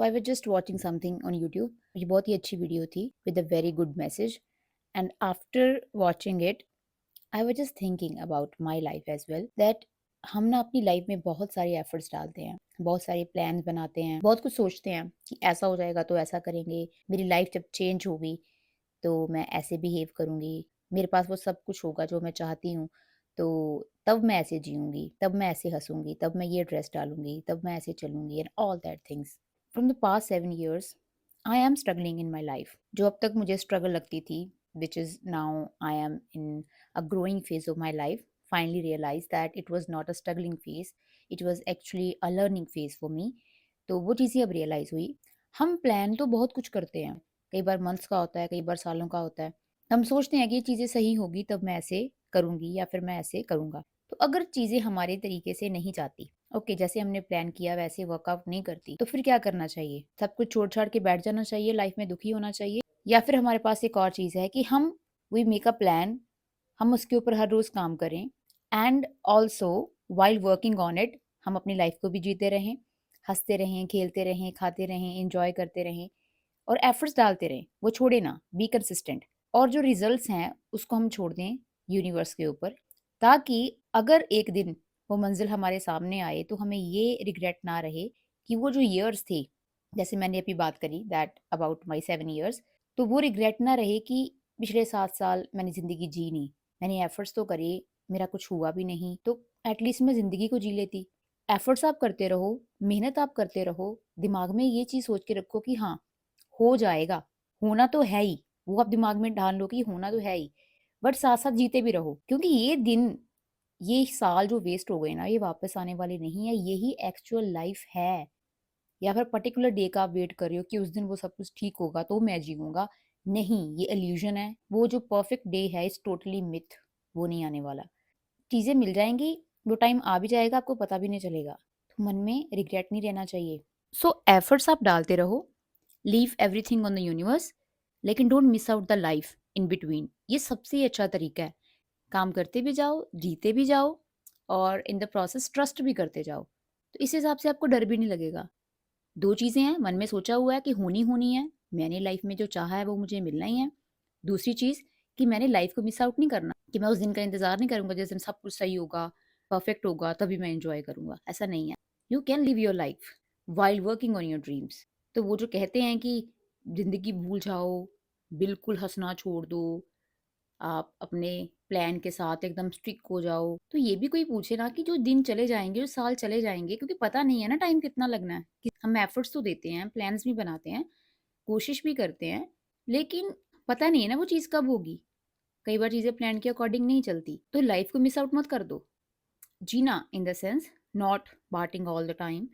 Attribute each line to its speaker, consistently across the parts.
Speaker 1: So I was just watching something on YouTube. ये बहुत ही अच्छी वीडियो थी with a very good message. And after watching it, I was just thinking about my life as well that हम ना अपनी life में बहुत सारे एफर्ट्स डालते हैं, बहुत सारे प्लान्स बनाते हैं, बहुत कुछ सोचते हैं कि ऐसा हो जाएगा तो ऐसा करेंगे, मेरी लाइफ जब चेंज होगी तो मैं ऐसे बिहेव करूँगी, मेरे पास वो सब कुछ होगा जो मैं चाहती हूँ, तो तब मैं ऐसे जीऊँगी, तब मैं ऐसे हँसूँगी, तब मैं ये ड्रेस डालूँगी, तब मैं ऐसे चलूँगी and all that things. From the past 7 years I am struggling in my life. जो अब तक मुझे स्ट्रगल लगती थी, which is now I am in a growing phase of my life, finally realized that it was not a struggling phase, it was actually a learning phase for me। तो वो चीज़ें अब रियलाइज़ हुई। हम plan तो बहुत कुछ करते हैं, कई बार मंथ्स का होता है, कई बार सालों का होता है। हम सोचते हैं कि ये चीज़ें सही होगी तब मैं ऐसे करूँगी या फिर मैं ऐसे करूँगा। तो अगर चीज़ें हमारे तरीके से नहीं जाती, ओके जैसे हमने प्लान किया वैसे वर्कआउट नहीं करती, तो फिर क्या करना चाहिए? सब कुछ छोड़-छाड़ के बैठ जाना चाहिए, लाइफ में दुखी होना चाहिए? या फिर हमारे पास एक और चीज़ है कि हम वी मेक अ प्लान, हम उसके ऊपर हर रोज़ काम करें and also while working on it हम अपनी लाइफ को भी जीते रहें, हँसते रहें, खेलते रहें, खाते रहें, एन्जॉय करते रहें और एफर्ट्स डालते रहें, वो छोड़े ना, बी कंसिस्टेंट। और जो रिजल्ट्स हैं उसको हम छोड़ दें यूनिवर्स के ऊपर, ताकि अगर एक दिन वो मंजिल हमारे सामने आए तो हमें ये रिग्रेट ना रहे कि वो जो ईयर्स थे, जैसे मैंने अभी बात करी दैट अबाउट माई 7 ईयर्स, तो वो रिग्रेट ना रहे कि पिछले 7 साल मैंने ज़िंदगी जी नहीं, मैंने एफर्ट्स तो करे, मेरा कुछ हुआ भी नहीं, तो एटलीस्ट मैं ज़िंदगी को जी लेती। एफर्ट्स आप करते रहो, मेहनत आप करते रहो, दिमाग में ये चीज़ सोच के रखो कि हाँ हो जाएगा, होना तो है ही, वो आप दिमाग में ढाल लो कि होना तो है ही, बट साथ-साथ जीते भी रहो। क्योंकि ये दिन, ये साल जो वेस्ट हो गए ना, ये वापस आने वाले नहीं है, यही एक्चुअल लाइफ है। या फिर पर्टिकुलर डे का आप वेट कर रहे हो कि उस दिन वो सब कुछ ठीक होगा तो मैं जीऊँगा, नहीं, ये इल्यूज़न है। वो जो परफेक्ट डे है इज़ टोटली मिथ, वो नहीं आने वाला। चीज़ें मिल जाएँगी, वो टाइम आ भी जाएगा, आपको पता भी नहीं चलेगा। तो मन में रिग्रेट नहीं रहना चाहिए। सो एफर्ट्स आप डालते रहो, leave everything on the universe, लेकिन don't miss out the life in between. ये सबसे अच्छा तरीका है। काम करते भी जाओ, जीते भी जाओ और इन द प्रोसेस ट्रस्ट भी करते जाओ। तो इस हिसाब से आपको डर भी नहीं लगेगा। 2 चीज़ें हैं, मन में सोचा हुआ है कि होनी है, मैंने लाइफ में जो चाहा है वो मुझे मिलना ही है। दूसरी चीज़ कि मैंने लाइफ को मिस आउट नहीं करना, कि मैं उस दिन का इंतज़ार नहीं करूँगा जिस दिन सब कुछ सही होगा, परफेक्ट होगा तभी मैं एन्जॉय करूँगा, ऐसा नहीं है। You can live your life while working on your dreams. तो वो जो कहते हैं कि ज़िंदगी भूल जाओ, बिल्कुल हँसना छोड़ दो, आप अपने प्लान के साथ एकदम स्टिक हो जाओ। तो ये भी कोई पूछे ना कि जो दिन चले जाएँगे, जो साल चले जाएँगे, क्योंकि पता नहीं है ना टाइम कितना लगना है। कि हम एफर्ट्स तो देते हैं, प्लान्स भी बनाते हैं, कोशिश भी करते हैं, लेकिन पता नहीं है ना वो चीज़ कब होगी। कई बार चीज़ें प्लान के अकॉर्डिंग नहीं चलती, तो लाइफ को मिस आउट मत कर दो। जीना in the sense not partying all the time.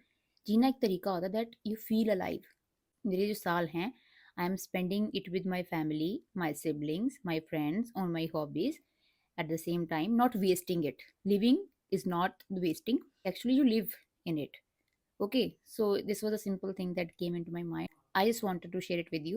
Speaker 1: जीना एक तरीका होता है दैट यू फील अलाइव। मेरे जो साल हैं, I am spending it with my family, my siblings, my friends और my hobbies at the same time, not wasting it. Living is not wasting, actually you live in it. Okay, so this was a simple thing that came into my mind. I just wanted to share it with you.